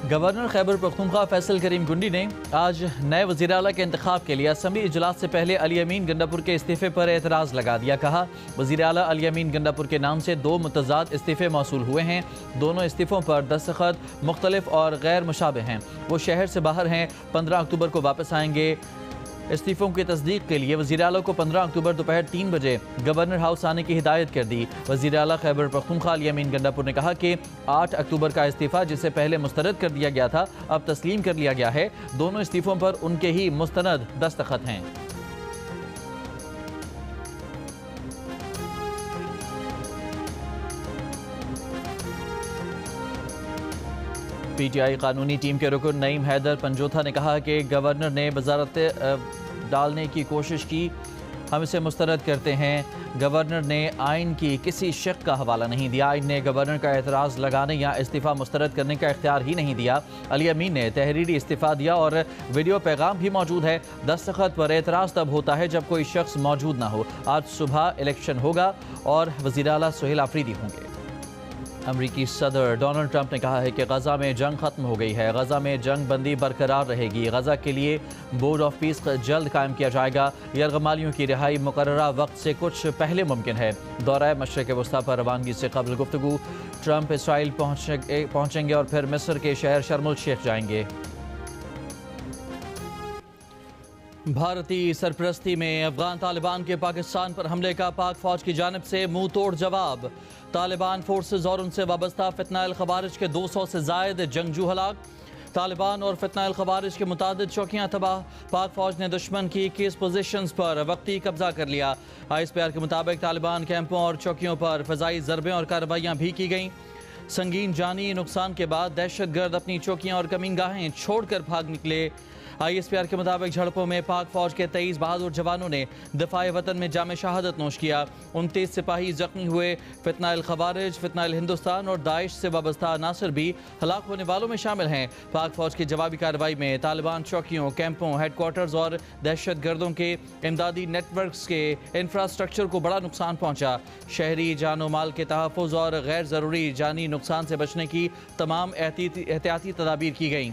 Governor Khyber Pakhtunkhwa Faisal करीम गुंडी ने आज नए वज़ीर आला के इंतखाब के लिए असम्बली इजलास से पहले अली अमीन गंडापुर के इस्तीफे पर एतराज़ लगा दिया। कहा, वज़ीर आला अली अमीन गंडापुर के नाम से 2 मुतज़ाद इस्तीफे मौसूल हुए हैं। दोनों इस्तीफ़ों पर दस्तखत मुख्तलिफ और गैर मुशाबे हैं। वो शहर से बाहर हैं, 15 अक्टूबर को वापस आएंगे। इस्तीफ़ों की तस्दीक के लिए वज़ीर आला को 15 अक्टूबर दोपहर 3 बजे गवर्नर हाउस आने की हिदायत कर दी। वज़ीर आला खैबर पख्तूनख्वा अली अमीन गंडापुर ने कहा कि 8 अक्टूबर का इस्तीफ़ा जिसे पहले मुस्तरद कर दिया गया था अब तस्लीम कर लिया गया है। दोनों इस्तीफ़ों पर उनके ही मुस्तनद दस्तखत हैं। PTI कानूनी टीम के रुकन नईम हैदर पंजोथा ने कहा कि गवर्नर ने वजारत डालने की कोशिश की, हम इसे मुस्तरद करते हैं। गवर्नर ने आइन की किसी शक का हवाला नहीं दिया। आइन ने गवर्नर का एतराज़ लगाने या इस्तीफ़ा मुस्तरद करने का इख्तियार ही नहीं दिया। अली अमीन ने तहरीरी इस्तीफ़ा दिया और वीडियो पैगाम भी मौजूद है। दस्तखत पर एतराज़ तब होता है जब कोई शख्स मौजूद ना हो। आज सुबह इलेक्शन होगा और वज़ीर आला सुहेल आफरीदी होंगे। अमरीकी सदर डोनाल्ड ट्रंप ने कहा है कि गजा में जंग खत्म हो गई है। गजा में जंग बंदी बरकरार रहेगी। गजा के लिए बोर्ड ऑफ पीस जल्द कायम किया जाएगा। यरगमालियों की रिहाई मुकर्ररा वक्त से कुछ पहले मुमकिन है। दौरा मशरिक़ वस्ता पर रवानगी से कबल गुफ्तगू। ट्रंप इसराइल पहुँचेंगे और फिर मिस्र के शहर शर्म अल शेख जाएंगे। भारतीय सरपरस्ती में अफगान तालिबान के पाकिस्तान पर हमले का पाक फौज की जानिब से मुंह तोड़ जवाब। तालिबान फोर्सेज और उनसे वाबस्ता फितनाइल खवारिज के 200 से जायद जंगजू हलाक। तालिबान और फितनाइल खवारिज के मुतादिद चौकियां तबाह। पाक फौज ने दुश्मन की 21 पोजीशंस पर वक्ती कब्जा कर लिया। ISPR के मुताबिक तालिबान कैंपों और चौकियों पर फ़ज़ाई ज़रबें और कार्रवाइयाँ भी की गईं। संगीन जानी नुकसान के बाद दहशत गर्द अपनी चौकियाँ और कमीनगाहें छोड़कर भाग निकले। ISPR के मुताबिक झड़पों में पाक फौज के 23 बहादुर जवानों ने दिफाए वतन में जामे शहादत नोश किया। 29 सिपाही जख्मी हुए। फितनाइल खवारिज, फितनाइल हिंदुस्तान और दाइश से वाबस्ता अनासर भी हलाक होने वालों में शामिल हैं। पाक फौज की जवाबी कार्रवाई में तालिबान चौकियों, कैंपों, हेडक्वार्टर्स और दहशत गर्दों के इमदादी नेटवर्क्स के इंफ्रास्ट्रक्चर को बड़ा नुकसान पहुँचा। शहरी जानो माल के तहफ़्फ़ुज़ और गैर ज़रूरी जानी नुकसान से बचने की तमाम एहतियाती तदाबीर की गईं।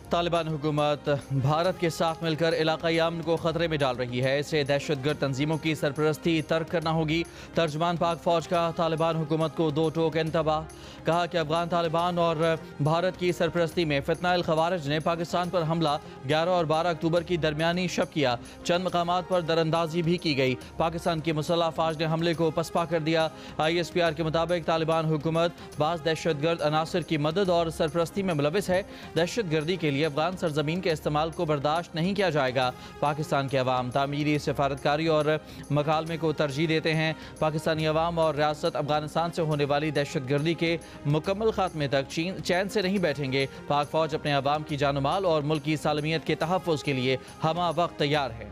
तालिबान हुकूमत भारत के साथ मिलकर इलाकाई अमन को ख़तरे में डाल रही है। इसे दहशतगर्द तंजीमों की सरपरस्ती तर्क करना होगी। तर्जमान पाक फ़ौज का तालिबान हुकूमत को 2 टोक इंतबाह। कहा कि अफगान तालिबान और भारत की सरपरस्ती में फितनाइल खवारिज ने पाकिस्तान पर हमला 11 और 12 अक्टूबर की दरमियानी शब किया। चंद मकामात पर दरअंदाजी भी की गई। पाकिस्तान की मुसल्लह फ़ौज ने हमले को पसपा कर दिया। ISPR के मुताबिक तालिबान हुकूमत बाज़ दहशतगर्द अनासर की मदद और सरपरस्ती में मुलविस है। दहशत गर्दी के लिए अफगान सरजमीन के इस्तेमाल को बर्दाश्त नहीं किया जाएगा। पाकिस्तान के अवाम तामीरी सफारतकारी और मकालमे को तरजीह देते हैं। पाकिस्तानी अवाम और रियासत अफगानिस्तान से होने वाली दहशत गर्दी के मुकम्मल खात्मे तक चैन से नहीं बैठेंगे। पाक फौज अपने अवाम की जान माल और मुल्क की सालमियत के तहफ़्फ़ुज़ के लिए हमा वक्त तैयार है।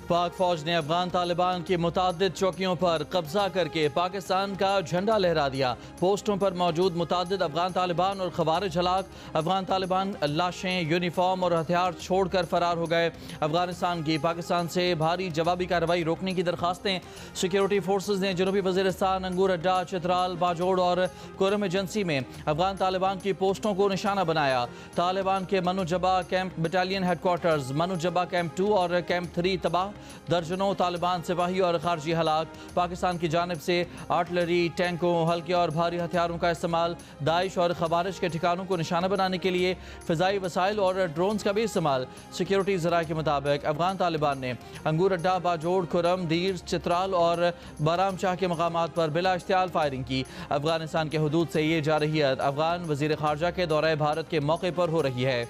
पाक फौज ने अफगान तालिबान की मुतादिद चौकियों पर कब्जा करके पाकिस्तान का झंडा लहरा दिया। पोस्टों पर मौजूद मुतादिद अफगान तालिबान और खवारिज हलाक। अफगान तालिबान लाशें, यूनिफॉर्म और हथियार छोड़कर फरार हो गए। अफगानिस्तान की पाकिस्तान से भारी जवाबी कार्रवाई रोकने की दरखास्तें। सिक्योरिटी फोर्सेज ने जनूबी वज़ीरिस्तान, अंगूर अड्डा, चित्राल, बाजोड़ और कुरम एजेंसी में अफगान तालिबान की पोस्टों को निशाना बनाया। तालिबान के मनुजबा कैंप बटालियन हेडक्वार्टर्स, मनुजबा कैंप 2 और कैंप 3 तबाह। दर्जनों तालिबान सिपाही और खारजी हलाक। पाकिस्तान की जानिब से आर्टिलरी, टैंकों, हल्के और भारी हथियारों का इस्तेमाल। दाइश और खवारिज के ठिकानों को निशाना बनाने के लिए फ़िज़ाई वसाइल और ड्रोन्स का भी इस्तेमाल। सिक्योरिटी ज़राए के मुताबिक अफगान तालिबान ने अंगूर अड्डा, बाजोड़, खुरम, दीर, चित्राल और बारामशाह के मकामात पर बिला इश्तियाल फायरिंग की। अफगानिस्तान के हदूद से ये जारहियत अफगान वज़ीर ख़ारजा के दौरे भारत के मौके पर हो रही है।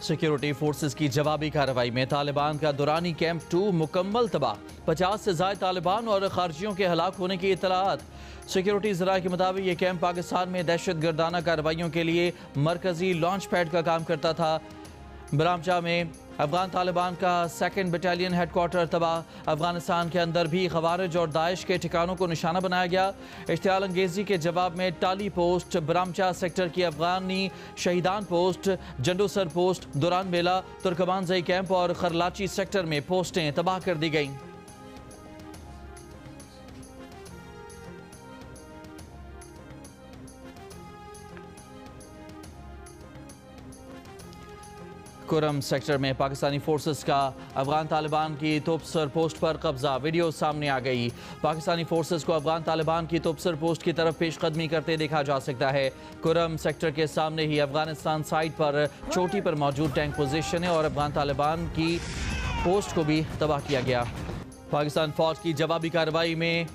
सिक्योरिटी फोर्सेस की जवाबी कार्रवाई में तालिबान का दुरानी कैंप 2 मुकम्मल तबाह। 50 से ज़ायद तालिबान और खारजियों के हलाक होने की इतलात। सिक्योरिटी ज़राए के मुताबिक ये कैंप पाकिस्तान में दहशत गर्दाना कार्रवाइयों के लिए मरकजी लॉन्च पैड का काम करता था। बरामचा में अफगान तालिबान का 2nd बटालियन हेडक्वार्टर तबाह। अफगानिस्तान के अंदर भी खवारिज और दाइश के ठिकानों को निशाना बनाया गया। इश्तियाल अंगेजी के जवाब में टाली पोस्ट, बरामचा सेक्टर की अफगानी शहीदान पोस्ट, जंडूसर पोस्ट, दुरान मेला, तुर्कमानजई कैंप और खरलाची सेक्टर में पोस्टें तबाह कर दी गईं। कुरम सेक्टर में पाकिस्तानी फोर्सेस का अफगान तालिबान की तोपसर पोस्ट पर कब्जा। वीडियो सामने आ गई। पाकिस्तानी फोर्सेस को अफगान तालिबान की तोपसर पोस्ट की तरफ पेशकदमी करते देखा जा सकता है। कुरम सेक्टर के सामने ही अफगानिस्तान साइड पर चोटी पर मौजूद टैंक पोजीशन है और अफगान तालिबान की पोस्ट को भी तबाह किया गया। पाकिस्तान फौज की जवाबी कार्रवाई में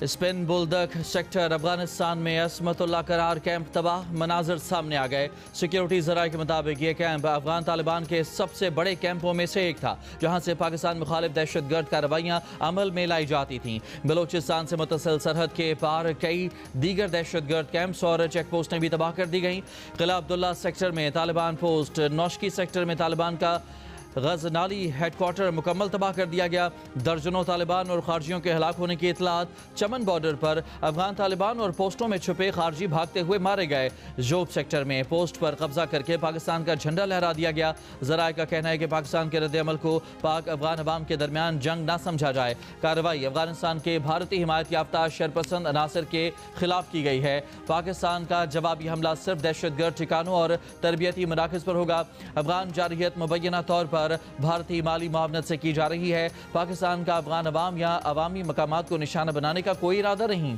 स्पिन बुलदक सेक्टर अफगानिस्तान में असमतुल्ला करार कैंप तबाह। मनाजर सामने आ गए। सिक्योरिटी जराये के मुताबिक ये कैंप अफगान तालिबान के सबसे बड़े कैंपों में से एक था, जहां से पाकिस्तान मुखालिफ दहशतगर्द कार्रवाइयां अमल में लाई जाती थीं। बलोचिस्तान से मुतसिल सरहद के पार कई दीगर दहशतगर्द कैंप्स और चेक पोस्टें भी तबाह कर दी गईं। किला अब्दुल्ला सेक्टर में तालिबान पोस्ट, नौशकी सेक्टर में तालिबान का गजनाली हेडक्वार्टर मुकम्मल तबाह कर दिया गया। दर्जनों तालिबान और खारजियों के हलाक होने की इतलात। चमन बॉर्डर पर अफगान तालिबान और पोस्टों में छुपे खारजी भागते हुए मारे गए। जोब सेक्टर में पोस्ट पर कब्जा करके पाकिस्तान का झंडा लहरा दिया गया। जराये का कहना है कि पाकिस्तान के रद्द-ए-अमल को पाक अफगान अवाम के दरमियान जंग ना समझा जाए। कार्रवाई अफगानिस्तान के भारतीय हिमायत याफ्ता शरपसंद अनासर के खिलाफ की गई है। पाकिस्तान का जवाबी हमला सिर्फ दहशतगर्द ठिकानों और तरबियती मराकज़ पर होगा। अफगान जारहियत मुबैना तौर पर भारतीय माली मुआवनत से की जा रही है। पाकिस्तान का अफगान अवाम या अवामी मकामात को निशाना बनाने का कोई इरादा नहीं।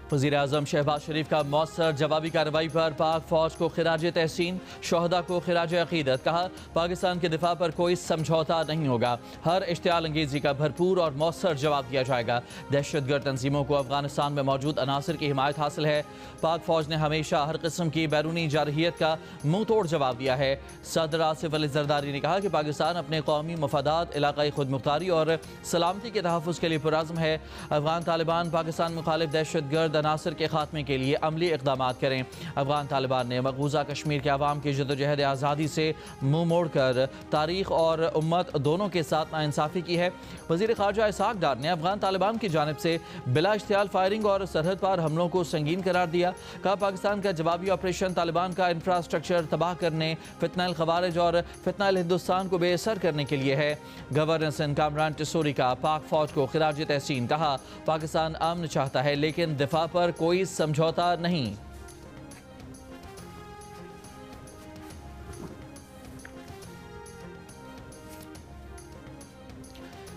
वज़ीर-ए-आज़म शहबाज शरीफ का मौसर जवाबी कार्रवाई पर पाक फौज को खिराज तहसीन, शोहदा को खिराज अकीदत। कहा, पाकिस्तान के दिफा पर कोई समझौता नहीं होगा। हर इश्तियाल अंगेजी का भरपूर और मौसर जवाब दिया जाएगा। दहशतगर्द तंजीमों को अफगानिस्तान में मौजूद अनासर की हिमायत हासिल है। पाक फौज ने हमेशा हर किस्म की बैरूनी जारहियत का मुंह तोड़ जवाब दिया है। सदर आसिफ अली जरदारी ने कहा कि पाकिस्तान अपने कौमी मफादात, इलाकाई खुद मुख्तारी और सलामती के तहफ़्फ़ुज़ के लिए पुरअज़्म है। अफगान तालिबान पाकिस्तान मुखालिफ दहशतगर्द अनासर के खात्मे के लिए अमली इक़दामात करें। अफगान तालिबान ने मकबूजा कश्मीर के अवाम की जद्दोजहद आज़ादी से मुँह मोड़ कर तारीख और उम्मत दोनों के साथ नाइंसाफ़ी की है। वज़ीर ख़ारजा इसहाक़ डार ने अफगान तालिबान की जानिब से बिला इश्तियाल फायरिंग और सरहद पार हमलों को संगीन करार दिया। कहा, पाकिस्तान का जवाबी ऑपरेशन तालिबान का इंफ्रास्ट्रक्चर तबाह करने, फितनाल खवारिज और फितनाल हिंदुस्तान को बेअसर करने के लिए है। गवर्नर सिंध कामरान टिसोरी का पाक फौज को खिराज तहसीन। कहा, पाकिस्तान अमन चाहता है लेकिन दिफा पर कोई समझौता नहीं।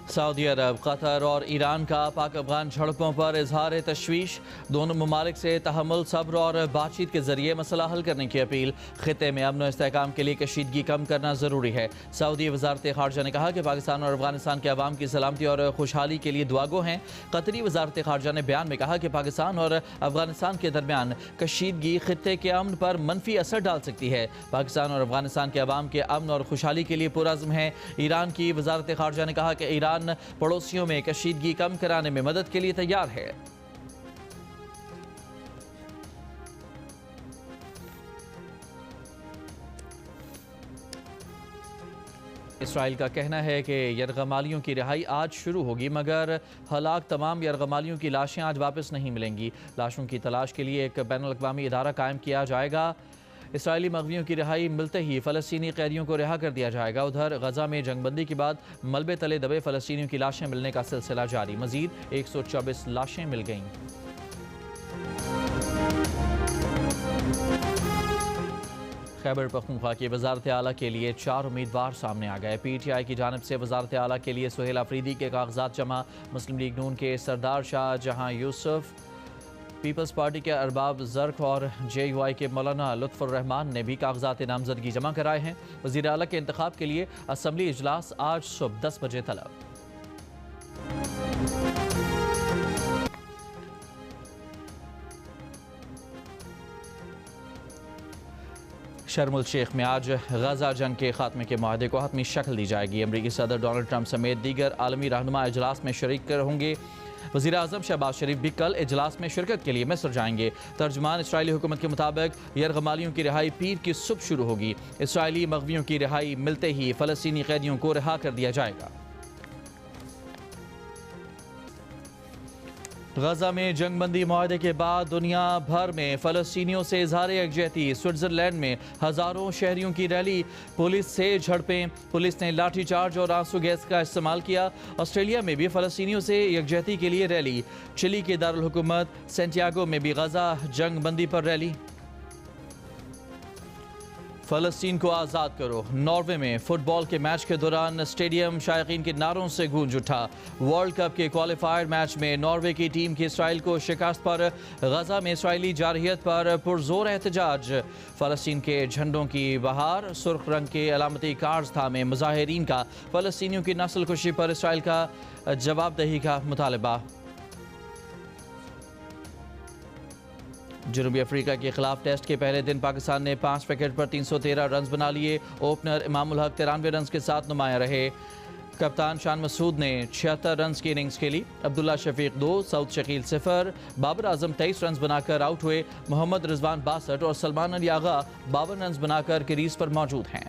सऊदी अरब, कतर और ईरान का पाक अफगान झड़पों पर इजहार तशवीश। दोनों ममालिक से तहम्मुल, सब्र और बातचीत के जरिए मसला हल करने की अपील। खित्ते में अमन और इस्तेहकाम के लिए कशीदगी कम करना ज़रूरी है। सऊदी वज़ारत ख़ारजा ने कहा कि पाकिस्तान और अफगानिस्तान के अवाम की सलामती और खुशहाली के लिए दुआगो हैं। कतरी वज़ारत ख़ारजा ने बयान में कहा कि पाकिस्तान और अफगानिस्तान के दरमियान कशीदगी खित्ते के अमन पर मनफी असर डाल सकती है। पाकिस्तान और अफगानिस्तान के अवाम के अमन और खुशहाली के लिए पुरअज़्म है। ईरान की वज़ारत ख़ारजा ने कहा कि ईरान पड़ोसियों में कशीदगी कम कराने में मदद के लिए तैयार है। इसराइल का कहना है कि यरगमालियों की रिहाई आज शुरू होगी, मगर हलाक तमाम यरगमालियों की लाशें आज वापस नहीं मिलेंगी। लाशों की तलाश के लिए एक बैनुल-अक़वामी इदारा कायम किया जाएगा। इसराइली मग़वियों की रिहाई मिलते ही फ़लस्तीनी कैदियों को रिहा कर दिया जाएगा। उधर गज़ा में जंगबंदी के बाद मलबे तले दबे फ़लस्तीनियों की लाशें मिलने का सिलसिला जारी। मज़ीद 124 लाशें मिल गईं। खैबर पख्तूनख्वा की वज़ारत आला के लिए 4 उम्मीदवार सामने आ गए। PTI की जानिब से वज़ारत आला के लिए सुहेल अफरीदी के कागजात जमा। मुस्लिम लीग नून के सरदार शाह जहां यूसुफ, पीपल्स पार्टी के अरबाब ज़र्क और JUI के मौलाना लुत्फ़ुर रहमान ने भी कागजात नामजदगी जमा कराए हैं। वज़ीर आला के इंतखाब के लिए असम्बली इजलास आज सुबह 10 बजे तलब। शर्मुल शेख में आज गजा जंग के खात्मे के माहदे को हतमी शक्ल दी जाएगी। अमरीकी सदर डोनाल्ड ट्रंप समेत दीगर आलमी रहनुमा इजलास में शरीक होंगे। वज़ीर आज़म शहबाज शरीफ भी कल इजलास में शिरकत के लिए मिस्र जाएंगे। तर्जुमान इसराइली हुकूमत के मुताबिक यरगमालियों की रिहाई पीर की सुबह शुरू होगी। इसराइली मगवियों की रिहाई मिलते ही फ़लस्तीनी कैदियों को रिहा कर दिया जाएगा। गजा में जंगबंदी मुआहदे के बाद दुनिया भर में फ़लस्तीनियों से इज़हार यकजहती। स्विट्ज़रलैंड में हज़ारों शहरियों की रैली, पुलिस से झड़पें, पुलिस ने लाठीचार्ज और आंसू गैस का इस्तेमाल किया। ऑस्ट्रेलिया में भी फ़लस्तीनियों से यकजहती के लिए रैली। चिली के दारुल हुकूमत सेंटियागो में भी गजा जंगबंदी पर रैली। फ़लस्तीन को आज़ाद करो। नॉर्वे में फुटबॉल के मैच के दौरान स्टेडियम शायकीन के नारों से गूंज उठा। वर्ल्ड कप के क्वालिफायर मैच में नॉर्वे की टीम की इसराइल को शिकस्त पर गजा में इसराइली जारहियत पर पुरजोर एहतजाज। फ़लस्तीन के झंडों की बहार, सुर्ख रंग के अलामती कार्ड्स थामे मुजाहिरीन का फ़लस्तीनियों की नस्ल कुशी पर इसराइल का जवाबदही का मुतालबा। जनूबी अफ्रीका के खिलाफ टेस्ट के पहले दिन पाकिस्तान ने 5 विकेट पर 313 रन बना लिए। ओपनर इमामुल हक 93 रन के साथ नुमाया रहे। कप्तान शान मसूद ने 76 रन की इनिंग्स खेली। अब्दुल्ला शफीक 2, सऊद शकील 0, बाबर आजम 23 रन बनाकर आउट हुए। मोहम्मद रिजवान 62 और सलमान अली आगा 52 रन बनाकर क्रीज पर मौजूद हैं।